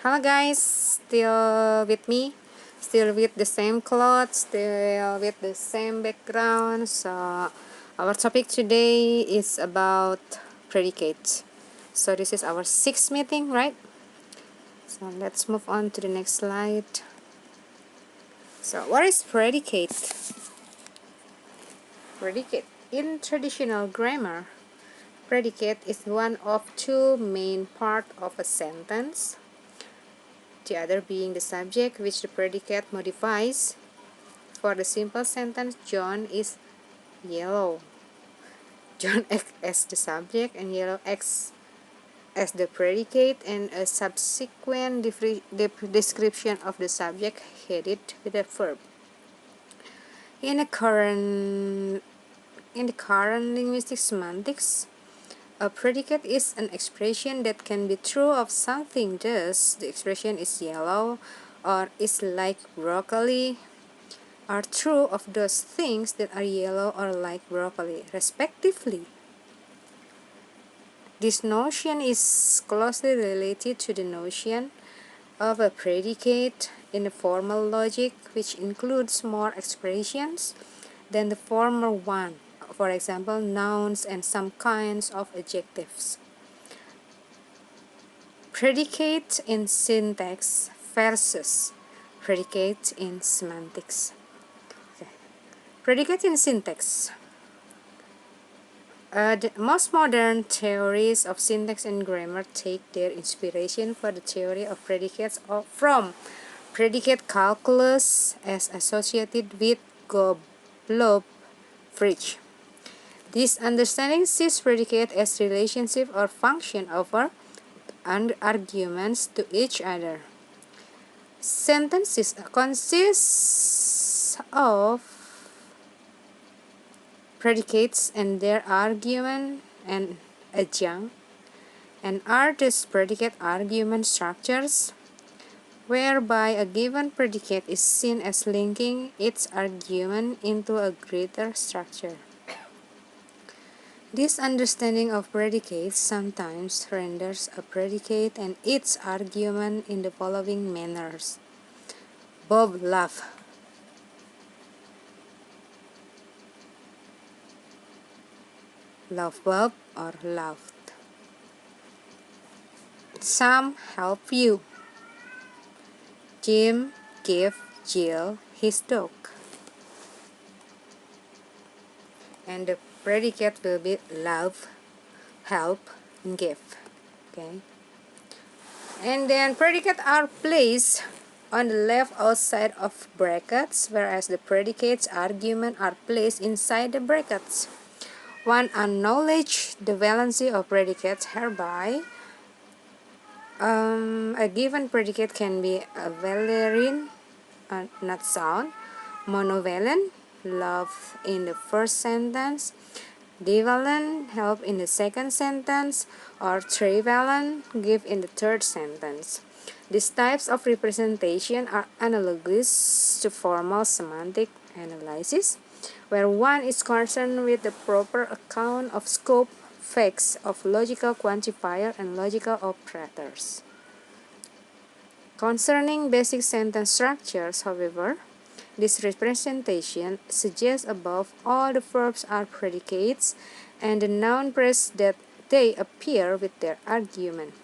Hello guys, still with me, still with the same clothes, still with the same background. So our topic today is about predicate. So this is our sixth meeting, right? So let's move on to the next slide. So what is predicate? Predicate. In traditional grammar, predicate is one of two main parts of a sentence, the other being the subject, which the predicate modifies. For the simple sentence, John is yellow. John acts as the subject and yellow acts as the predicate, and a subsequent description of the subject headed with a verb. In the current linguistic semantics, a predicate is an expression that can be true of something. Thus, the expression is yellow or is like broccoli are true of those things that are yellow or like broccoli, respectively. This notion is closely related to the notion of a predicate in the formal logic, which includes more expressions than the former one, for example, nouns and some kinds of adjectives. Predicate in syntax versus predicate in semantics. Predicate in syntax. The most modern theories of syntax and grammar take their inspiration for the theory of predicates from predicate calculus as associated with Goldblum-Frege. This understanding sees predicate as relationship or function over arguments to each other. Sentences consist of predicates and their argument and adjunct, and are thus predicate argument structures, whereby a given predicate is seen as linking its argument into a greater structure. This understanding of predicates sometimes renders a predicate and its argument in the following manners. Bob laughed. Love Bob or loved. Sam help you. Jim gave Jill his dog. And the predicate will be love, help, and give. Okay. And then predicates are placed on the left outside of brackets, whereas the predicates argument are placed inside the brackets. One acknowledges the valency of predicates hereby. A given predicate can be a valerian, not sound, monovalent, love in the first sentence, divalent, help in the second sentence, or trivalent, give in the third sentence. These types of representation are analogous to formal semantic analysis, where one is concerned with the proper account of scope, facts of logical quantifier and logical operators. Concerning basic sentence structures, however, this representation suggests above all the verbs are predicates and the noun phrase that they appear with their argument.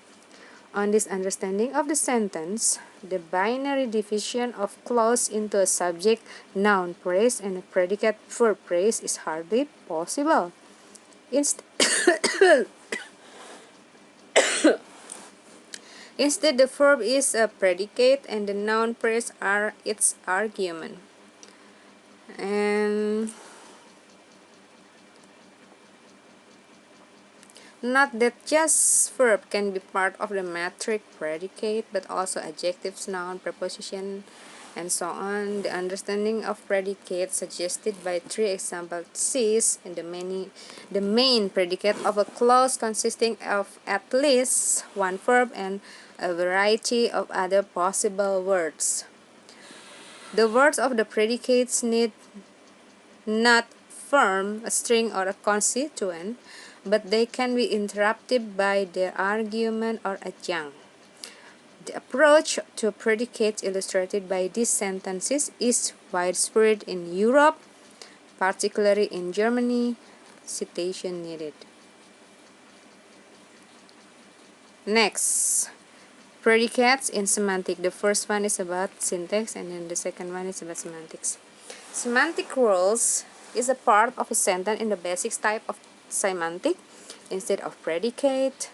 On this understanding of the sentence, the binary division of clause into a subject noun phrase and a predicate verb phrase is hardly possible. Instead, the verb is a predicate and the noun phrase are its argument. And not that just verb can be part of the metric predicate, but also adjectives, noun, preposition, and so on. The understanding of predicate suggested by three examples sees in the main predicate of a clause consisting of at least one verb and a variety of other possible words. The words of the predicates need not form a string or a constituent, but they can be interrupted by their argument or adjunct. The approach to predicates illustrated by these sentences is widespread in Europe, particularly in Germany. Citation needed. Next, predicates in semantics. The first one is about syntax and then the second one is about semantics. Semantic rules is a part of a sentence in the basic type of semantic instead of predicate.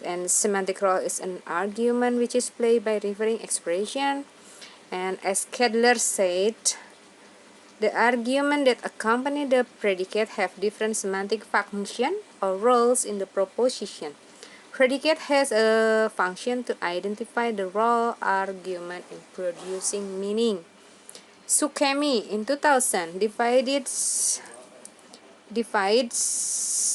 And semantic role is an argument which is played by referring expression. And as Kedler said, the argument that accompany the predicate have different semantic function or roles in the proposition. Predicate has a function to identify the role argument in producing meaning. Sukemi in 2000 divides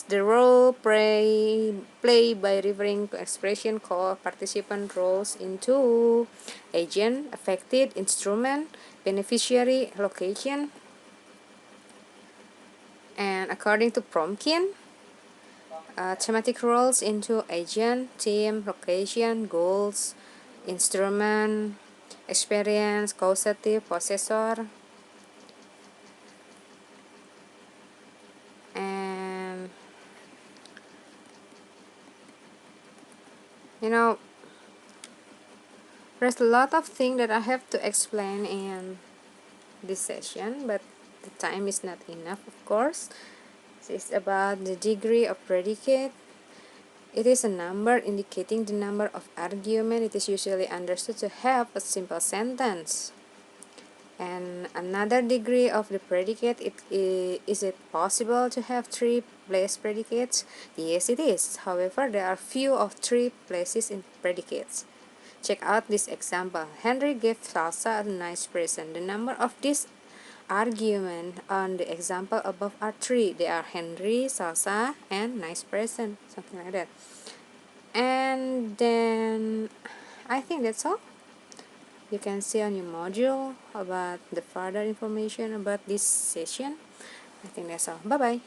the role played by referring to expression called participant roles into agent, affected, instrument, beneficiary, location. And according to Promkin, thematic roles into agent, theme, location, goals, instrument, experience, causative, possessor, and there's a lot of things that I have to explain in this session, but the time is not enough, of course. This is about the degree of predicate. It is a number indicating the number of argument. It is usually understood to have a simple sentence. And another degree of the predicate, is it possible to have three place predicates? Yes, it is. However, there are few of three places in predicates. Check out this example. Henry gave Salsa a nice present. The number of this argument on the example above are three. They are Henry, Salsa, and nice present. Something like that. And then I think that's all. You can see on your module about the further information about this session. I think that's all. Bye bye.